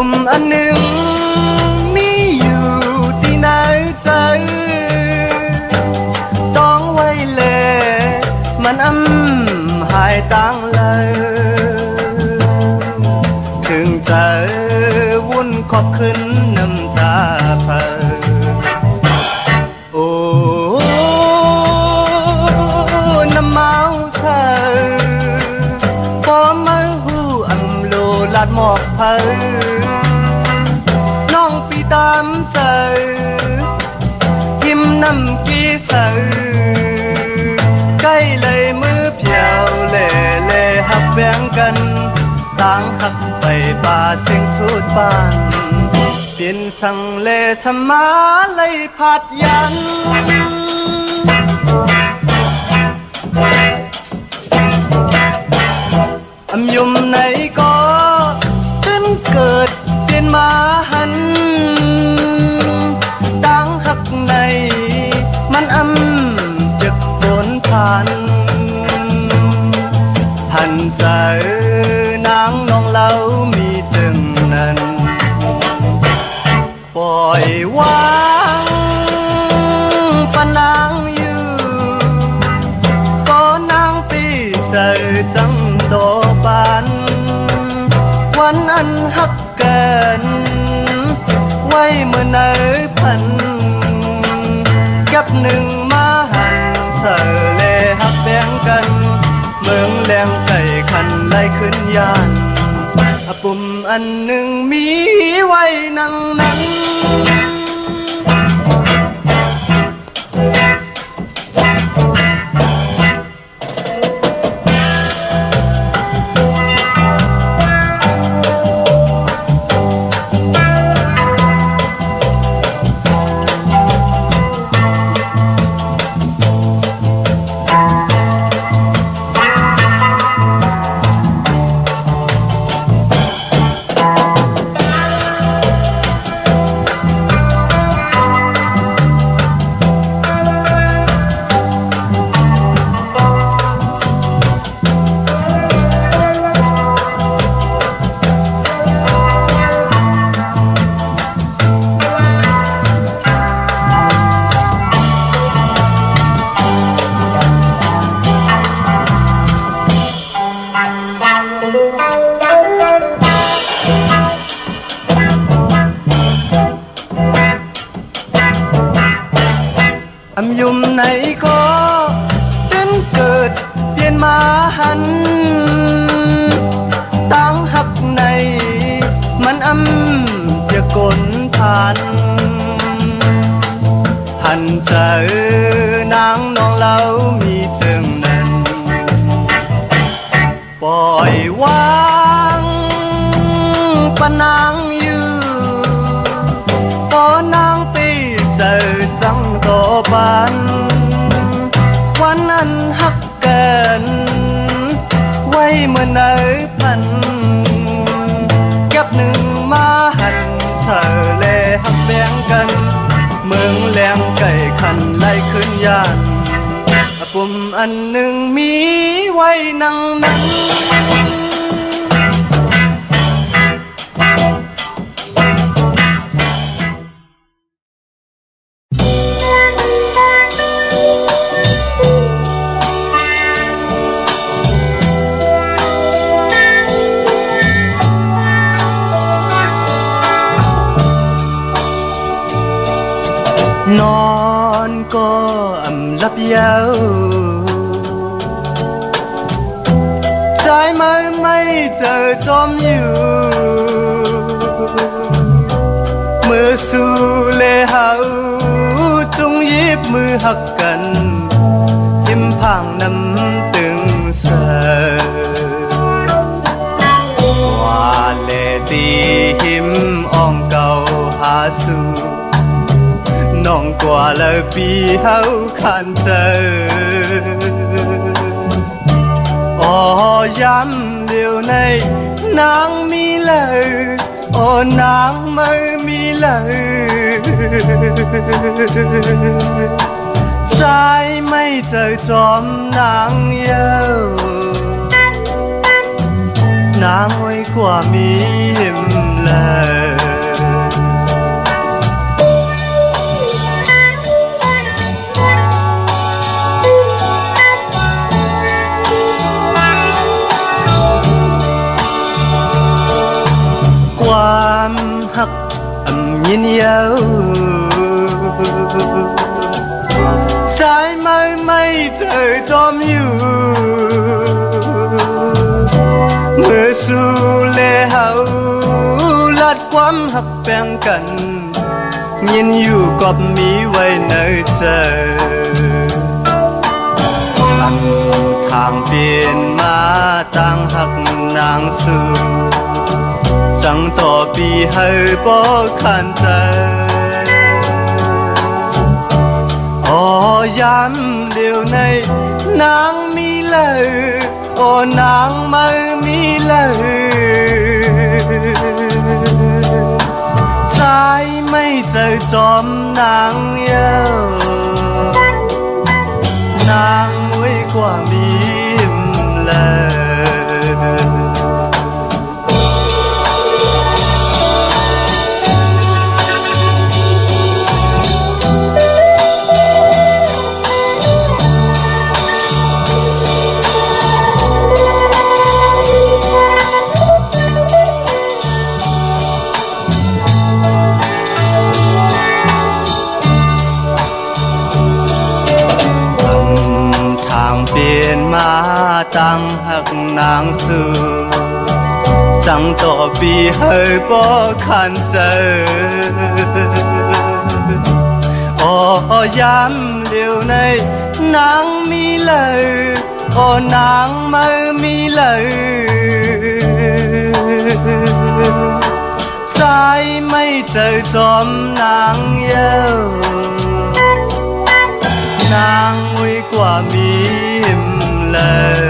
ปุ่มอันหนึ่งมีอยู่ที่ไหนใจต้องไว้เลยมันหายตังเลยถึงเจอวุ่นขอบขึ้นน้ำตาเพอโอ้น้ำเมาเธอพอมาหูโลลาดหมอกเพอน้องปีตามเสือยิ้มน้ำกี้เสือใกล้เลยมือเพียวเล่เล่หักแบ่งกันต่างหักไปป่าเสียงสุดบ้านเปลี่ยนสังเลสมาเลยผัดยันยุ่มไหนก็ขึ้นเกิดเปลี่ยนมาหันต่างหักในมันจะโดนผ่านหันใจนางน้องเล่ามีจึงนั้นปล่อยวางปะนางอยู่ก็นางปีเจอจังโตบานวันอันหักเกินไว้เมื่อไหนพันกับหนึ่งมาหันเสือเล่หักแบ่งกันเมืองแรงไก่คันไล่ขึ้นยานปุ่มอันหนึ่งมีไว้นั่งนั้นยุ่มไหนก็เป็นเกิดเปลี่ยนมาหันตั้งหักในมันจะกลผ่านหันเจอนางน้องเล่ามีจึงนั้นปล่อยวางปะนางอยู่พอนางปีเจอจังโตบานวันนั้นหักเกินไว้เมื่อไหนพันกับหนึ่งมาหันเสือเล่หักแบ่งกันเมืองแรงไก่คันไล่ขึ้นยานปุ่มอันหนึ่งมีไว้นั่งนั้นนอนก็หลับยาวใจไม่เจอจอมอยู่เมื่อสู่เลเฮาจงยิบมือหักกันยิ้มพังน้ำตึงเสว่าเลตีหิมอ้อมเก่าหาสู่น้องกว่าเลยปีเฮาขันเจออ๋อย้ำเดียวในนางมีเลยโอ้นางไม่มีเลยใจไม่เจอจอมนางเยา น้ำไว้กว่ามีหิม ความหักยินยาวสายไม่เจอจอมอยู่เมื่อสู่เลเฮาลัดความหักแบ่งกันยินอยู่กับมีไว้ในใจอันทางเปลี่ยนมาต่างหักนางสู่จังต่อปีให้บ่ขันใจอ๋อยามเดียวในนางมีเลยโอ้นางไม่มีเลยสายไม่เจอจอมนางเยานางมวยกว่ามีเลยเปลี่ยนมาตั้งหักนางสู่จังต่อปีให้บ่ขันเจอโอ้ยามเดียวในนางมีเลยโอ้นางไม่มีเลยใจไม่เจอจอมนางเยานางมวยกว่ามีเลย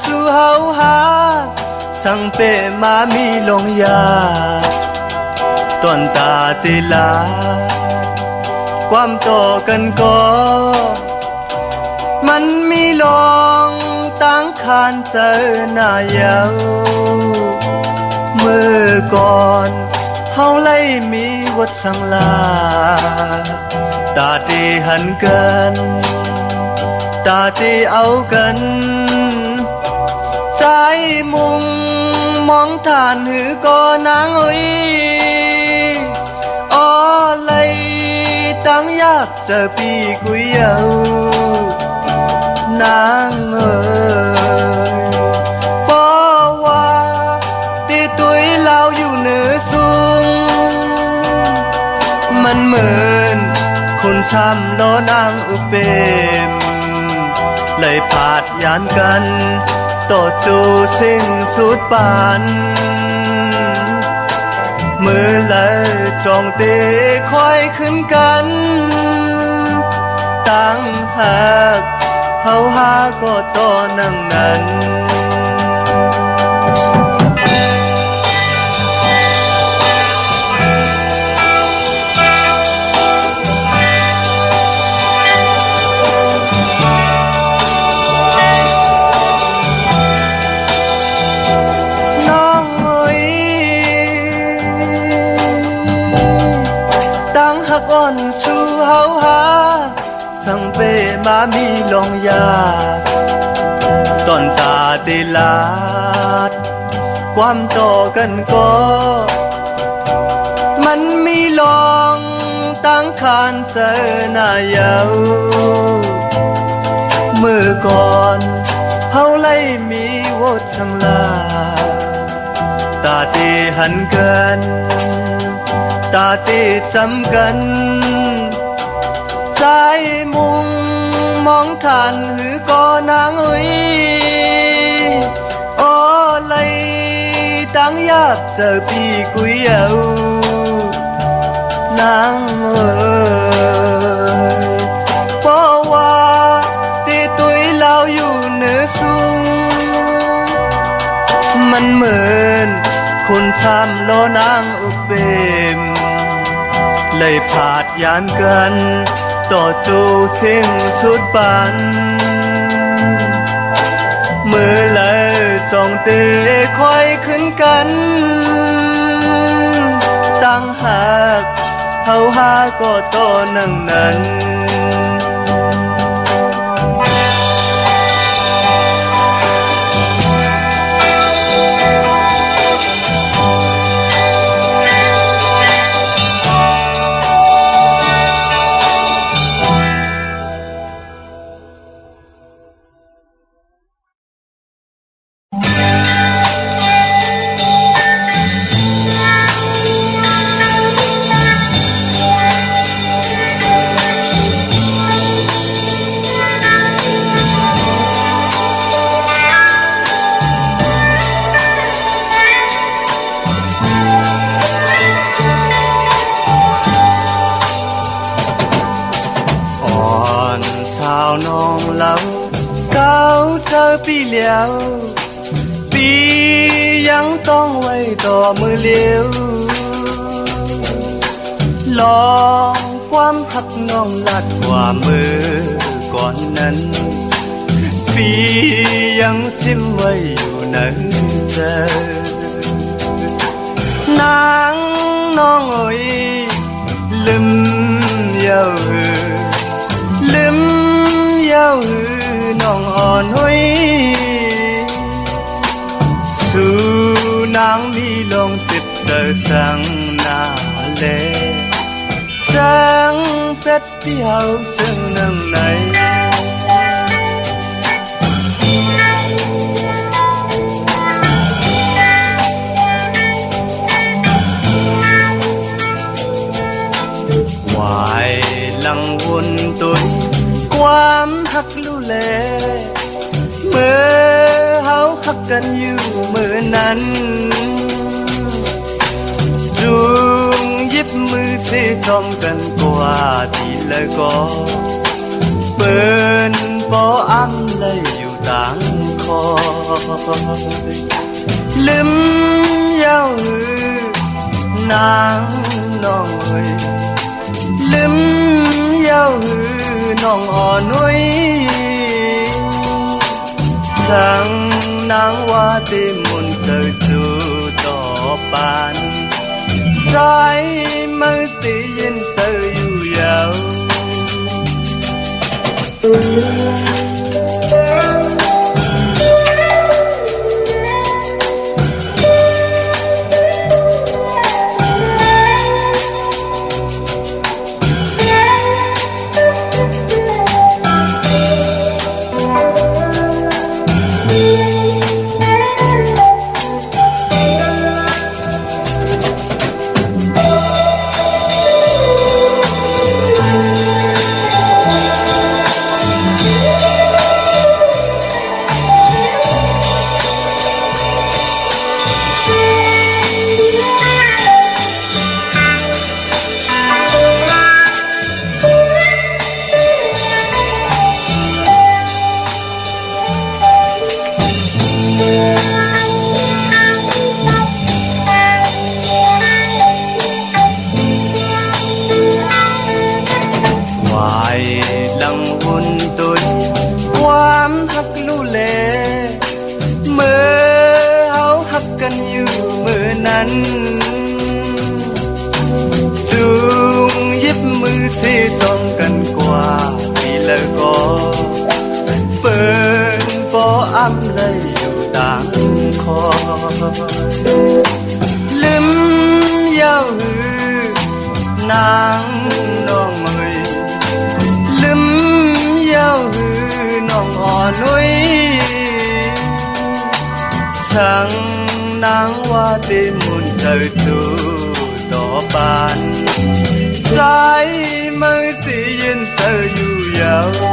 สู่เฮาหาสังเปมามีลงยาตอนตาติลาความโตกันก็มันมีลองตั้งคานเจอหน้าเยาเมื่อก่อนเฮาไล่มีวัดสังลาตาตีหันกันตาตีเอากันใจมุงมองทานหือก็นางอุ้ยอ้อเลยตั้งยากเจอปีกุยเยานางเอ๋ยป้อว่าตีตุยเล่าอยู่เหนือสูงมันเหมือนคนช้ำโลนางอุเปมเลยผาดยานกันต่อจูสิ้นสุดปานมือเลยจองเตะคอยขึ้นกันตั้งหักเฮาหาก็ต่อนั่งนั้นก่อนสู่เฮาหาสังเปมามีลงยาตอนตาติลาดความโตกันก็มันมีลอง ตั้งคานเจอหน้าเยาเมื่อก่อนเฮาไล่มีวดทั้งลาตาตีหันกันตาตีจำกันใจมุงมองท่านหือก็นางเอ้ยโอ้เลยตั้งยากเจอพี่กุยเอานางเอ้ยเพราะว่าตีตุยเราอยู่เหนือสูงมันเหมือนคนซ้ำโลนางอุเบมเลยผาดยานกันต่อจูสิ่งสุดปันเมื่อเลยจองเตะคอยขึ้นกันตั้งหากเฮาหาก็ต่อนั่งนั้นน้องเราเก้าเจอปีแล้วปียังต้องไว้ต่อมือเลี้ยวลองความหักน้องลัดกว่ามือก่อนนั้นปียังซิมไว้อยู่ในใจนางน้องเอ้ยลืมเย้าลืมเย้าน้องอ่อนห้อยสู่นางมีลงติดเจอสังนาเลจังเป็ดที่เฮาจึงนั่งไหนวายลังวนตุยความหักลู่แลเมื่อเฮาหักกันอยู่เมื่อนั้นจูงยิบมือเสจอมกันกว่าที่เลยก็เปิ้นบ่อ้ำเลยอยู่ต่างคอยลืมเย้านางน้องเอ้ยลืมเย้าน้องอ่อนน้อยสั่งนางว่าที่มุนเธอจูต่อปานใจมือตียินเธออยู่ยาวลังวุ่นตุยความหักลู่แลเมื่อเฮาหักกันอยู่เมื่อนั้นจูงยิบมือเสจองกันกว่าที่แล้วก็เปิ้นบ่อ้ำเลยอยู่ต่างคอยลืมเย้านาง thằng nắng hoa tim muôn trời tu đỏ bàn trái mơ chỉ yên sơ dù giàu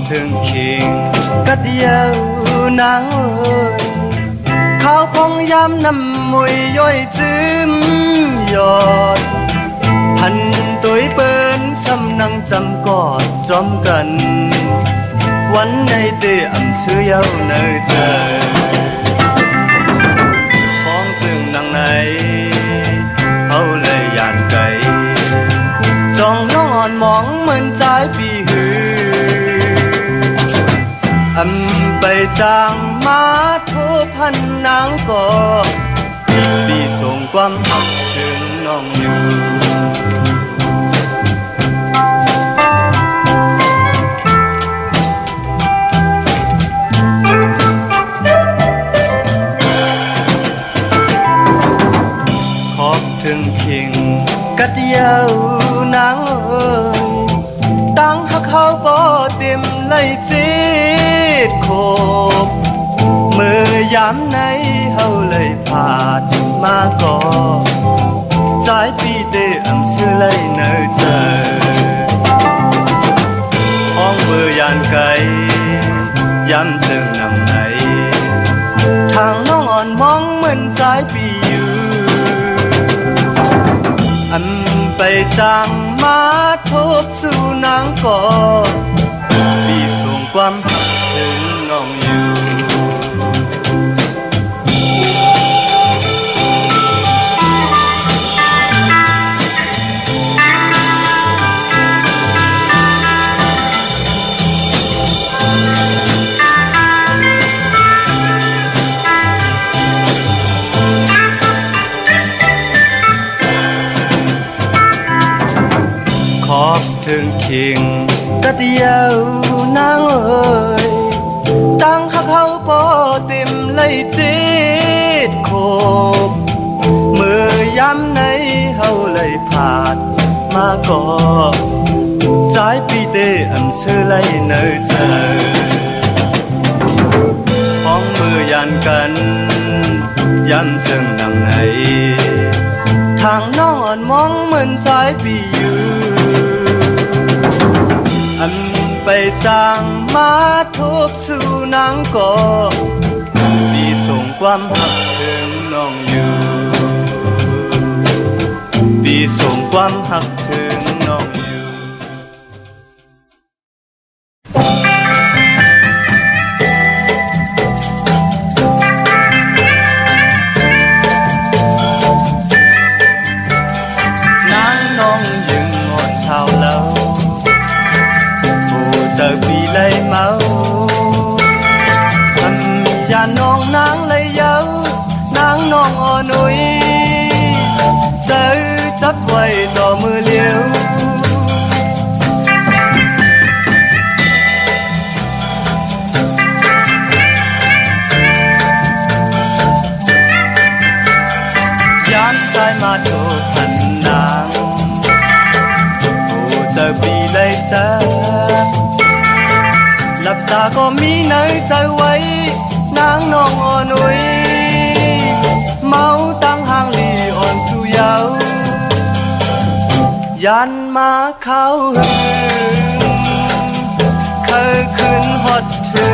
thương khiêng cất dấu nắng ơi khao phong giam nằm mùi dối chim giọt thành tuổi bên xăm nắng chăm cọt chóm cầnวันnày tê ẩm xưa yêu nơi trời phong dương nắng này hầu lời dàn cây trong nó ngọn móng mình trái bị hưไปจางมาทุบพันนางก็พี่ส่งความหักถึงน้องอยู่ขอบถึงเพียงกัดเยาวนางเอ้ยตั้งหักเขาบ่เต็มเลยจีโคบเมื่อยามไหนเฮาเลยผ่านมาก่อใจพี่เดอำซื้อเลยเนอเจอห้องเบื่อยานไกลย้ำถึงนำไหนทางน้องอ่อนมองเหมือนใจพี่อยู่ไปจางมาทบสู่นางก่อพี่ส่งความถึงน้องอยู่ขอบถึงเคียงกัดเยาวนางเอ้ยตั้งหักเขาบ่เต็มเลยจีดโคบเมื่อยามไหนเฮาเลยผ่านมาก่อสายปีเตอำซื้อเลยเนอเธอห้องมือยันกันย้ำจึงนำไหนทางน้องอ่อนมองเหมือนสายปีอยู่ไปจางมาทุบสู่นางก่อพี่ส่งความหักถึงน้องอยู่พี่ส่งความหักถึงน้องอยู่นางน้องยังงอนเช้าแล้วgiờ vì lấy máu thầm già non nắng lấy dấu nắng non ở núi giờ chấp quay tỏ mưa liêu dán tay mà chỗ thần nàng giờ vì lấy tráiหลับตาก็มีในใจไว้นางนองอ่อนนุยเมาตั้งห่างลีอ่อนสู่เยายันมาเข้าหึงเคยขึ้นฮอดเธอ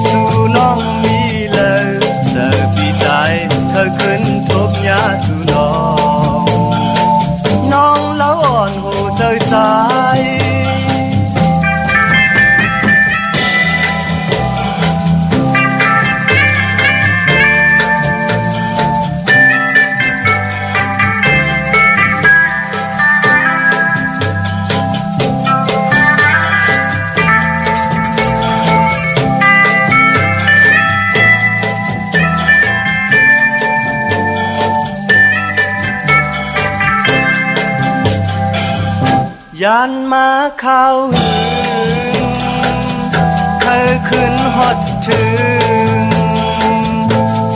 สู่น้องมีเลยเจอพี่ใจเคยขึ้นทบยาสู่น้องแล้วอ่อนหูเจอใจ ยานมาเข้าเคยขึ้นฮอดถึง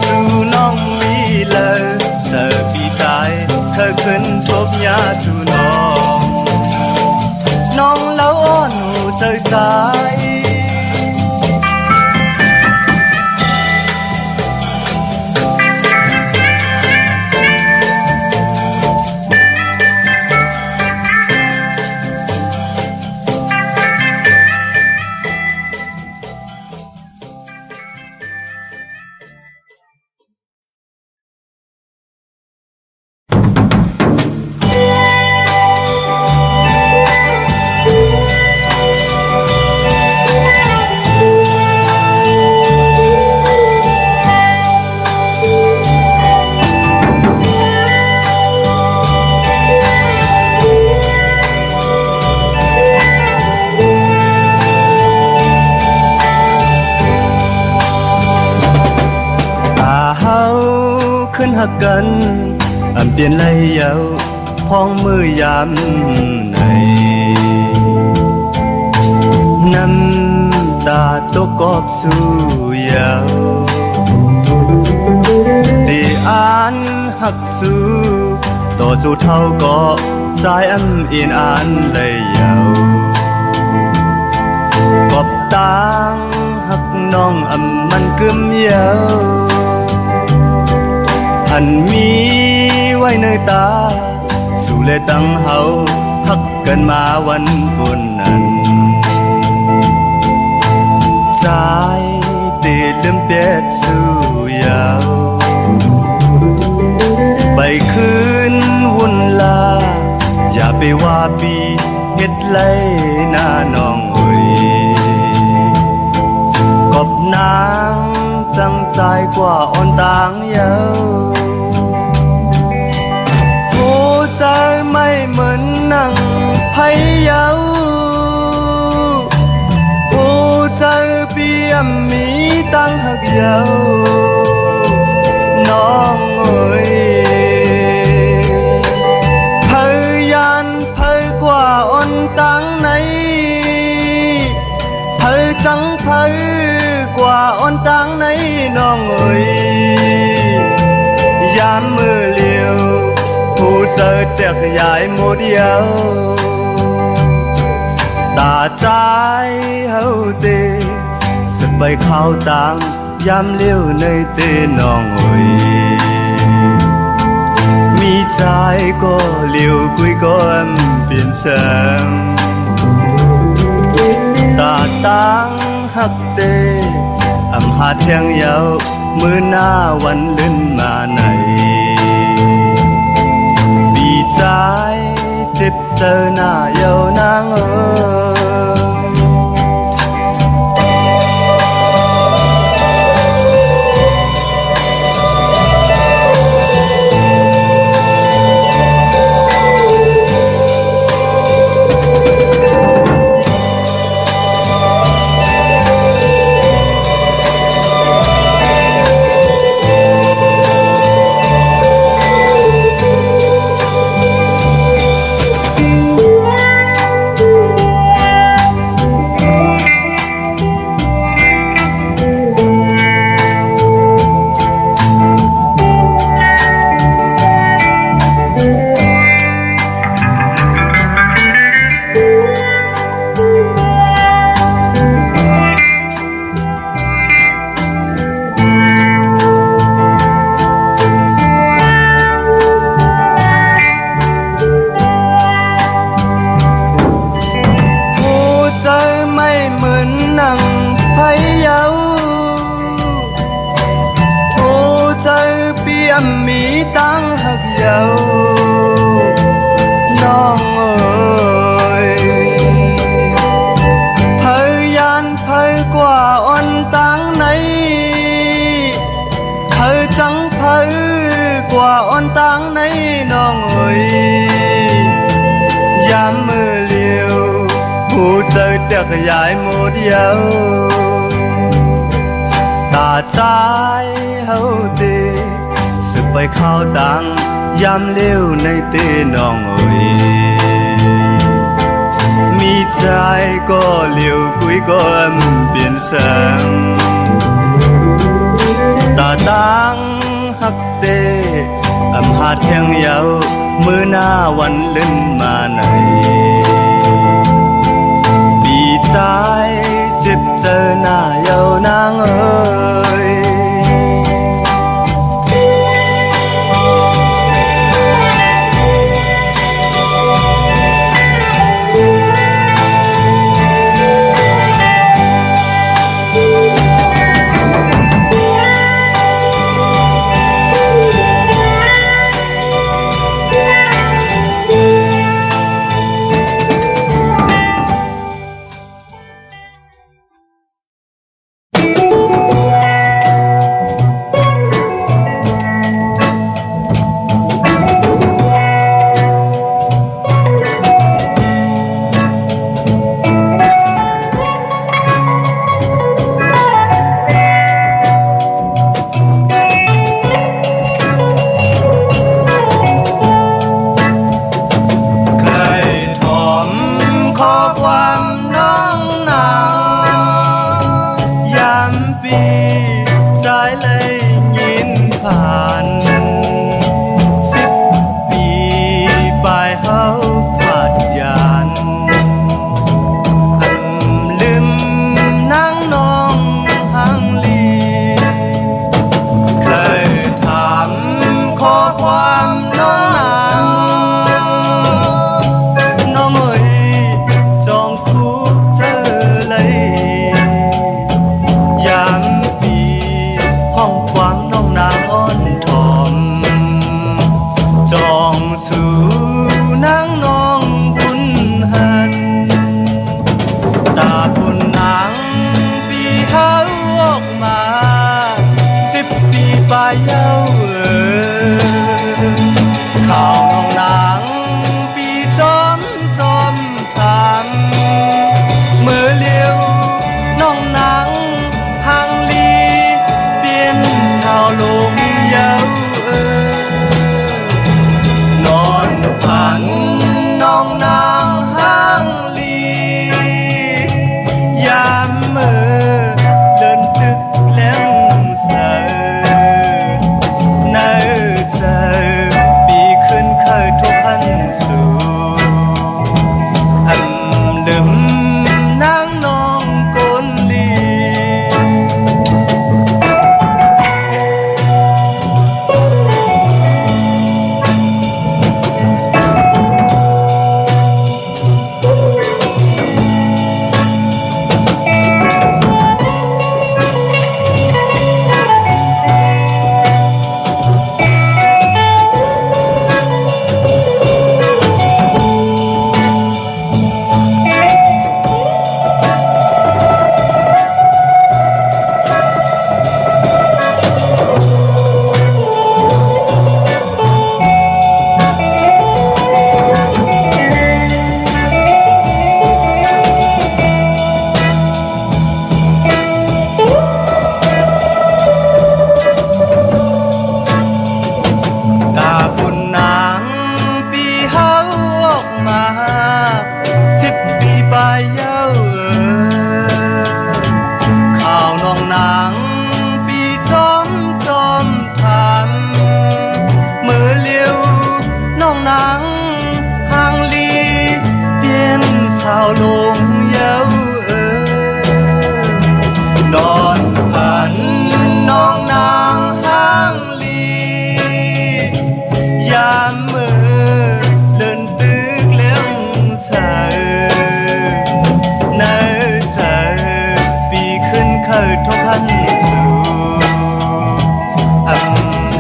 สู่น้องมีเลยเสิร์ฟปีกายเธอขึ้นทบยาสู่น้องแล้วอ้อนหูใจใจหักกันอำเปลี่ยนไหลเยาพ้องมือยามไหนน้ำตาตกกอบสู่เยาตีอ่านหักสู่ต่อสู่เท่าก็สายอำอินอ่านไหลเยากอบตางหักน้องอำมันกึมเยาหันมีไว้ในตาสู่เลตั้งเฮาฮักกันมาวันบุญนั้นสายตีลืมเปียดสู่ยาวไปคืนวุ่นลาอย่าไปว่าปีเฮ็ดไรหน้าน้องเอ้ยกบนางจังใจกว่าอ่อนต่างเยาใจไม่เหมือนนั่งไผเยาผู้ใจเปี่ยมมีตั้งหักเยาน้องเอ๋ยเพยานเพยกว่าอ่อนตั้งไหนเพยจังเพยกว่าอ่อนตั้งไหนน้องเอ๋ยยามมือเลี้ยวผู้เจอเจ็กใหญ่หมดเยาตาใจเฮาเตสไปเข้าต่างยามเลี้ยวในเตน้องเอ้ยมีใจก็เลี้ยวกุยก็เปลี่ยนแสงตาต่างหักเตหาดแทงเยามือหน้าวันลื่นมาไหนใจเจ็บเสอหน้าเยานางเอ๋มีตั้งหักเยาน้องเอ๋ยเพยยานเพยกว่าอ่อนตั้งไหนเพยจังเพยกว่าอ่อนตั้งไหนน้องเอ๋ยยามมือเลี้ยวผู้เจอเด็กใหญ่หมดเยาตาใจเฮาเตไปเข้าต่างยามเลี้ยวในเตน้องเอ๋ย มีใจก็เหลียวกุยก็เปลี่ยนแสงตาตั้งฮักเตหาดแห่งยาวมือหน้าวันเล่นมาไหนดีใจเจ็บเจอหน้าเยาวนางเอ๋ย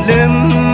ลืม